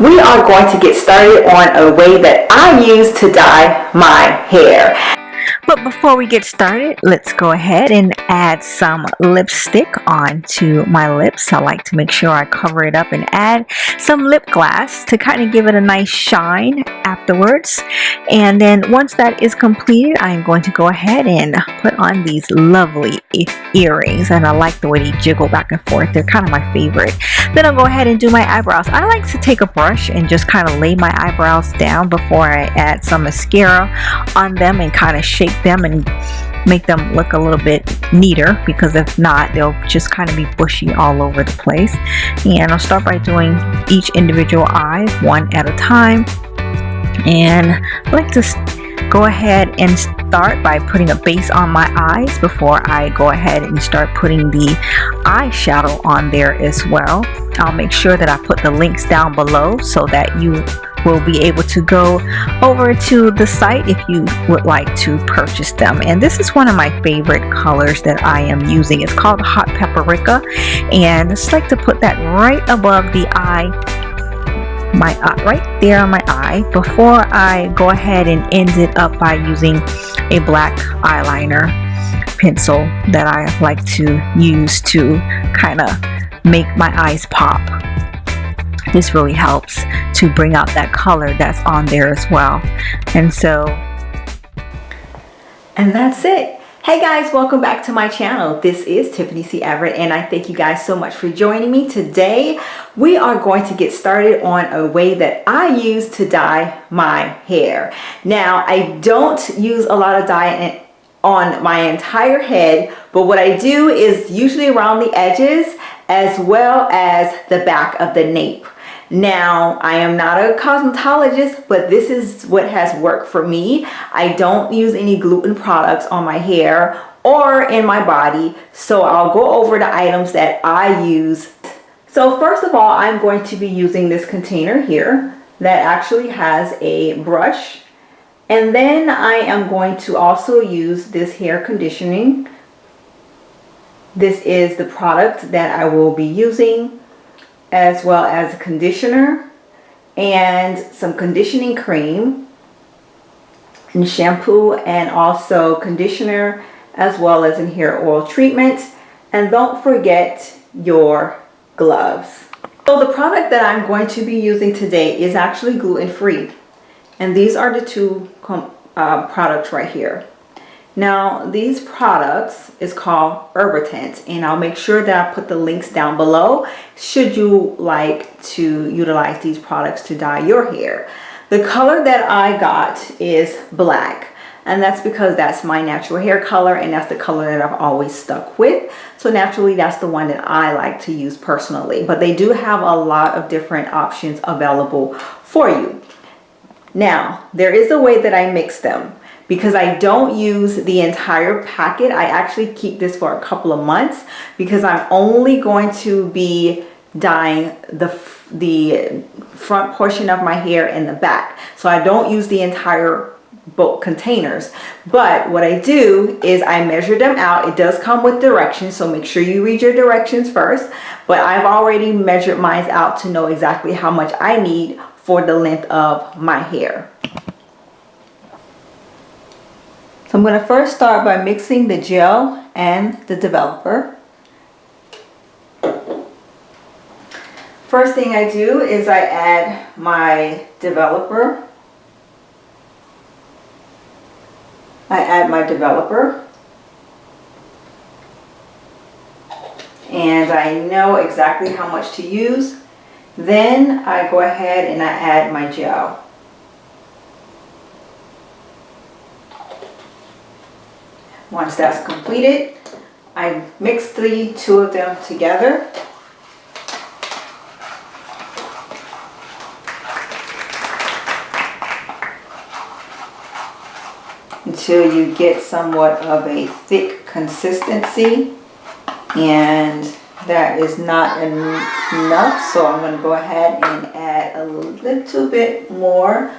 we are going to get started on a way that I use to dye my hair. But before we get started, let's go ahead and add some lipstick onto my lips. I like to make sure I cover it up and add some lip gloss to kind of give it a nice shine afterwards. And then once that is completed, I'm going to go ahead and put on these lovely earrings. And I like the way they jiggle back and forth. They're kind of my favorite. Then I'll go ahead and do my eyebrows. I like to take a brush and just kind of lay my eyebrows down before I add some mascara on them and kind of shape them and make them look a little bit neater, because if not, they'll just kind of be bushy all over the place. And I'll start by doing each individual eye one at a time. And I like to go ahead and start by putting a base on my eyes before I go ahead and start putting the eyeshadow on there as well. I'll make sure that I put the links down below so that you will be able to go over to the site if you would like to purchase them. And this is one of my favorite colors that I am using. It's called Hot Paprika, and I just like to put that right above the eye, my eye, right there on my eye, before I go ahead and end it up by using a black eyeliner pencil that I like to use to kind of make my eyes pop. This really helps to bring out that color that's on there as well. And that's it. Hey guys, welcome back to my channel. This is Tiffany C. Everett, and I thank you guys so much for joining me. Today, we are going to get started on a way that I use to dye my hair. Now, I don't use a lot of dye on my entire head, but what I do is usually around the edges as well as the back of the nape. Now, I am not a cosmetologist, but this is what has worked for me. I don't use any gluten products on my hair or in my body, so I'll go over the items that I use. So first of all, I'm going to be using this container here that actually has a brush. And then I am going to also use this hair conditioning. This is the product that I will be using, as well as a conditioner and some conditioning cream and shampoo, and also conditioner as well as in hair oil treatment. And don't forget your gloves. So the product that I'm going to be using today is actually gluten-free, and these are the two products right here. Now, these products is called Everett, and I'll make sure that I put the links down below should you like to utilize these products to dye your hair. The color that I got is black, and that's because that's my natural hair color, and that's the color that I've always stuck with. So naturally, that's the one that I like to use personally, but they do have a lot of different options available for you. Now, there is a way that I mix them. Because I don't use the entire packet, I actually keep this for a couple of months because I'm only going to be dyeing the front portion of my hair and the back. So I don't use the entire both containers. But what I do is I measure them out. It does come with directions, so make sure you read your directions first. But I've already measured mine out to know exactly how much I need for the length of my hair. So I'm going to first start by mixing the gel and the developer. First thing I do is I add my developer. And I know exactly how much to use. Then I go ahead and I add my gel. Once that's completed, I mix the two of them together. Until you get somewhat of a thick consistency, and that is not enough, so I'm going to go ahead and add a little bit more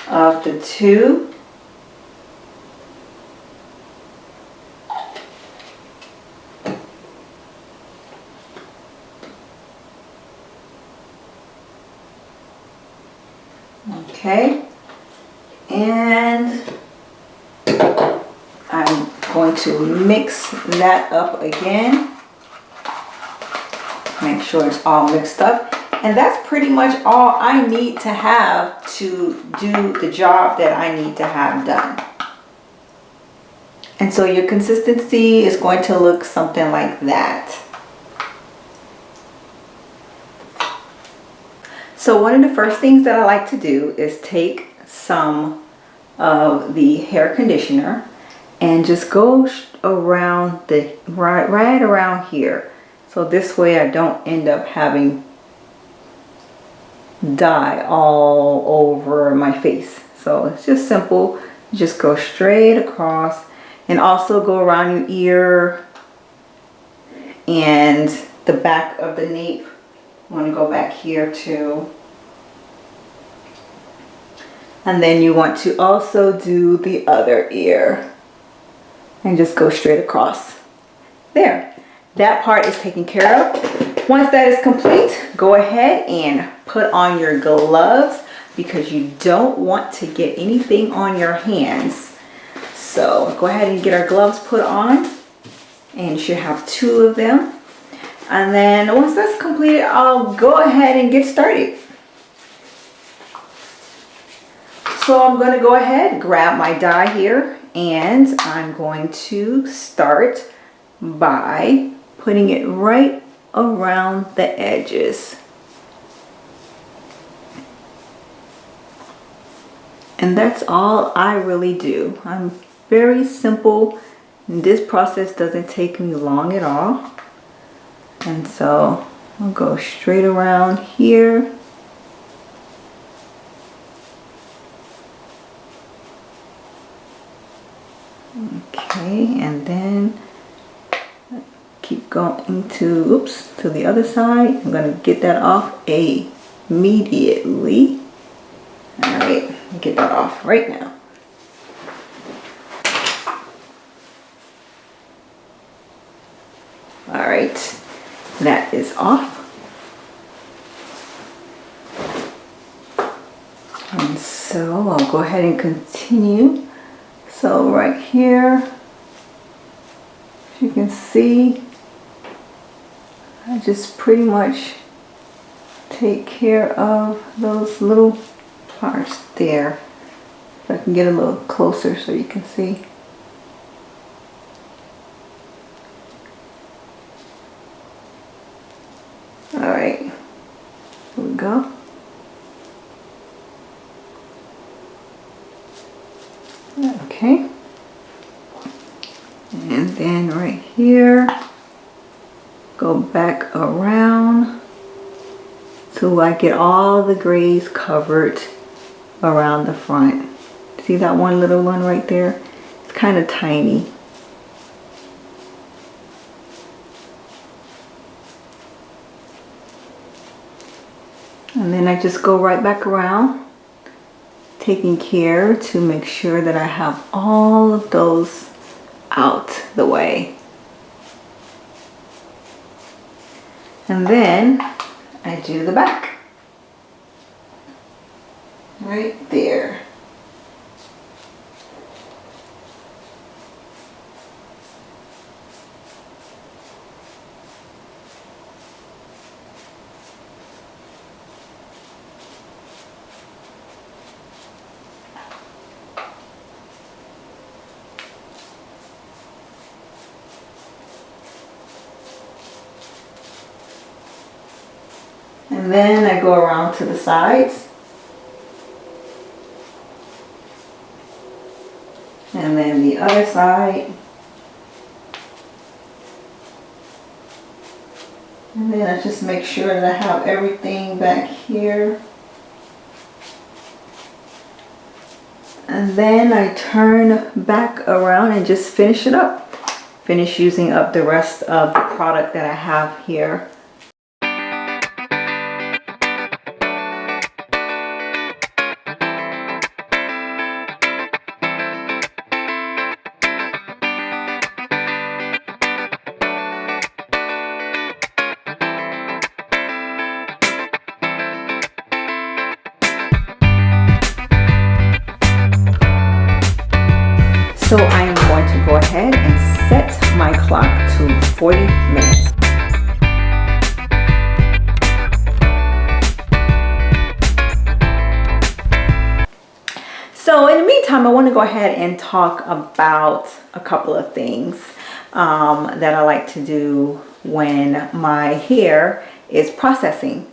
of the two. Okay, and I'm going to mix that up again. Make sure it's all mixed up. And that's pretty much all I need to have to do the job that I need to have done. And so your consistency is going to look something like that. So one of the first things that I like to do is take some of the hair conditioner and just go around the right around here. So this way I don't end up having dye all over my face. So it's just simple. You just go straight across and also go around your ear and the back of the nape. I want to go back here too. And then you want to also do the other ear and just go straight across. There. That part is taken care of. Once that is complete, go ahead and put on your gloves because you don't want to get anything on your hands. So go ahead and get our gloves put on, and you should have 2 of them. And then once that's completed, I'll go ahead and get started. So I'm going to go ahead, grab my dye here, and I'm going to start by putting it right around the edges. And that's all I really do. I'm very simple. This process doesn't take me long at all. And so I'll go straight around here. Okay, and then keep going to the other side. I'm going to get that off immediately. All right, get that off right now. All right, that is off. And so I'll go ahead and continue. So right here, as you can see, I just pretty much take care of those little parts there. If I can get a little closer so you can see. All right, here we go. Okay, and then right here, go back around till I get all the grays covered around the front. See that one little one right there? It's kind of tiny. And then I just go right back around, taking care to make sure that I have all of those out the way. And then I do the back. Right there. And then I go around to the sides. And then the other side. And then I just make sure that I have everything back here. And then I turn back around and just finish it up. Finish using up the rest of the product that I have here. going to go ahead and set my clock to 40 minutes. So in the meantime, I want to go ahead and talk about a couple of things that I like to do when my hair is processing.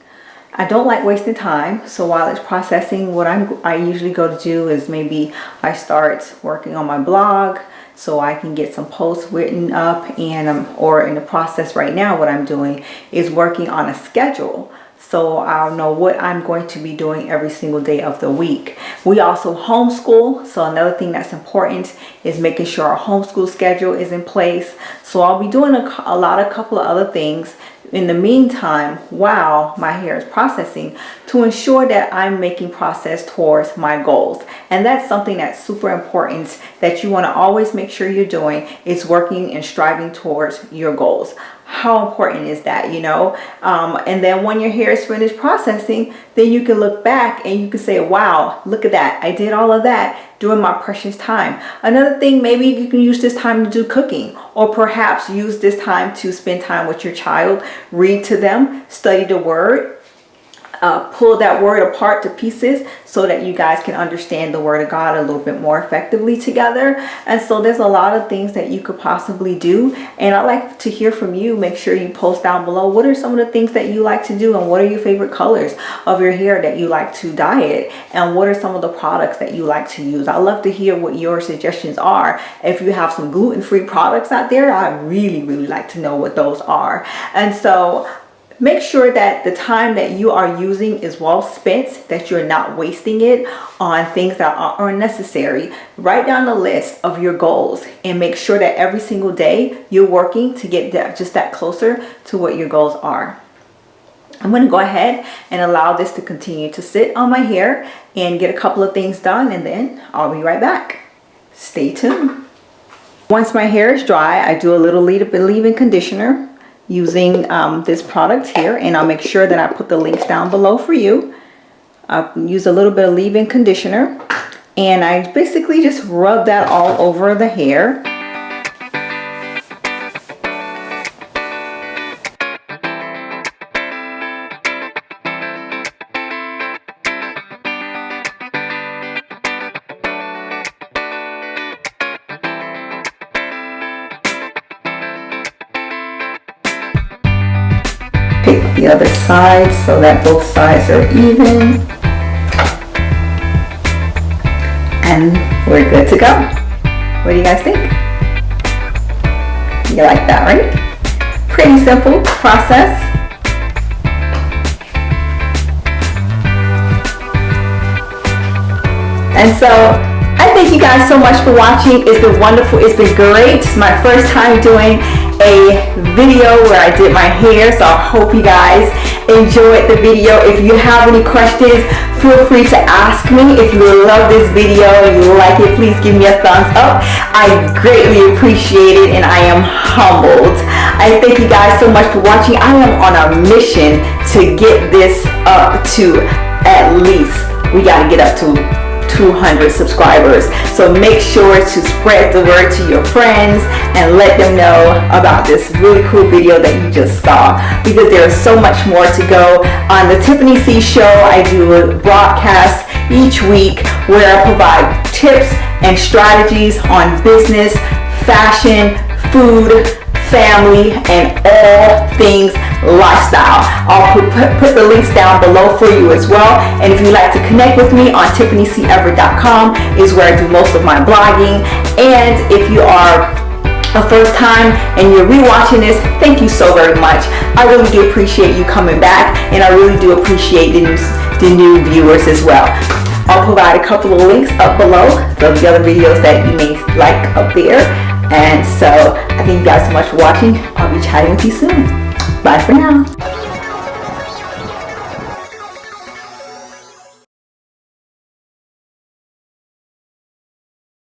I don't like wasting time, so while it's processing, what I usually go to do is maybe I start working on my blog so I can get some posts written up, and or in the process right now, what I'm doing is working on a schedule. So I'll know what I'm going to be doing every single day of the week. We also homeschool, so another thing that's important is making sure our homeschool schedule is in place. So I'll be doing a couple of other things in the meantime while my hair is processing to ensure that I'm making progress towards my goals. And that's something that's super important that you want to always make sure you're doing, is working and striving towards your goals. How important is that, you know? And then when your hair is finished processing, then you can look back and you can say, wow, look at that. I did all of that during my precious time. Another thing, maybe you can use this time to do cooking, or perhaps use this time to spend time with your child, read to them, study the word. Pull that word apart to pieces so that you guys can understand the word of God a little bit more effectively together. And so there's a lot of things that you could possibly do, and I'd like to hear from you. Make sure you post down below what are some of the things that you like to do, and what are your favorite colors of your hair that you like to dye it, and what are some of the products that you like to use. I'd love to hear what your suggestions are. If you have some gluten-free products out there, I'd really like to know what those are. And so make sure that the time that you are using is well spent, that you're not wasting it on things that are unnecessary. Write down a list of your goals and make sure that every single day you're working to get just that closer to what your goals are. I'm going to go ahead and allow this to continue to sit on my hair and get a couple of things done, and then I'll be right back. Stay tuned. Once my hair is dry, I do a little leave-in conditioner using this product here, and I'll make sure that I put the links down below for you. I'll use a little bit of leave-in conditioner, and I basically just rub that all over the hair. Pick the other side so that both sides are even, and we're good to go. What do you guys think? You like that, right? Pretty simple process. And so I thank you guys so much for watching. It's been wonderful. It's been great. It's my first time doing a video where I did my hair, so I hope you guys enjoyed the video. If you have any questions, feel free to ask me. If you love this video and you like it, please give me a thumbs up. I greatly appreciate it, and I am humbled. I thank you guys so much for watching. I am on a mission to get this up to, at least, we got to get up to 200 subscribers. So make sure to spread the word to your friends and let them know about this really cool video that you just saw, because there is so much more to go. On the Tiffany C Show, I do a broadcast each week where I provide tips and strategies on business, fashion, food, family, and all things lifestyle. I'll put the links down below for you as well. And if you'd like to connect with me on TiffanyCShow.com is where I do most of my blogging. And if you are a first time and you're rewatching this, thank you so very much. I really do appreciate you coming back, and I really do appreciate the new viewers as well. I'll provide a couple of links up below of the other videos that you may like up there. And so I thank you guys so much for watching. I'll be chatting with you soon. Bye for now.